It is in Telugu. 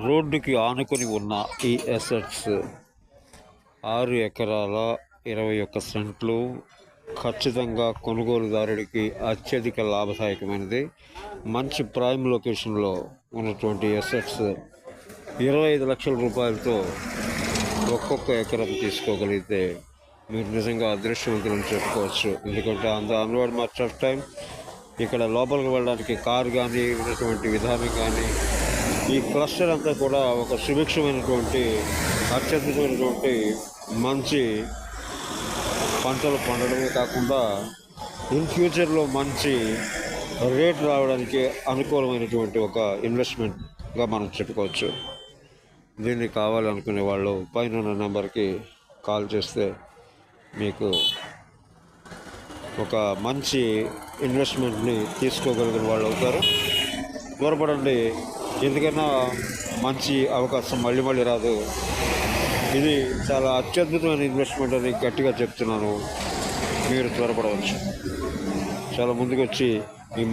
రోడ్డుకి ఆనుకొని ఉన్న ఈ అసెట్స్ 6 ఎకరాల 21 సెంట్లు ఖచ్చితంగా కొనుగోలుదారుడికి అత్యధిక లాభదాయకమైనది. మంచి ప్రైమ్ లొకేషన్లో ఉన్నటువంటి అసెట్స్ 25 లక్షల రూపాయలతో ఒక్కొక్క ఎకరం తీసుకోగలిగితే మీరు నిజంగా అదృష్టవంతులని చెప్పుకోవచ్చు. ఎందుకంటే అన్వర్డ్ మచ్ ఆఫ్ టైం ఇక్కడ లోపలికి వెళ్ళడానికి కారు కానీ ఉన్నటువంటి విధానం కానీ ఈ క్లస్టర్ అంతా కూడా ఒక సుభిక్షమైనటువంటి అత్యద్భుతమైనటువంటి మంచి పంటలు పండడమే కాకుండా ఇన్ ఫ్యూచర్లో మంచి రేట్ రావడానికి అనుకూలమైనటువంటి ఒక ఇన్వెస్ట్మెంట్గా మనం చెప్పుకోవచ్చు. దీన్ని కావాలనుకునే వాళ్ళు పైన ఉన్న నెంబర్కి కాల్ చేస్తే మీకు ఒక మంచి ఇన్వెస్ట్మెంట్ని తీసుకోగలిగిన వాళ్ళు అవుతారు. త్వరపడండి, ఎందుకన్నా మంచి అవకాశం మళ్ళీ మళ్ళీ రాదు. ఇది చాలా అత్యద్భుతమైన ఇన్వెస్ట్మెంట్ అని గట్టిగా చెప్తున్నాను. మీరు త్వరపడవచ్చు. చాలా ముందుకు వచ్చి మీ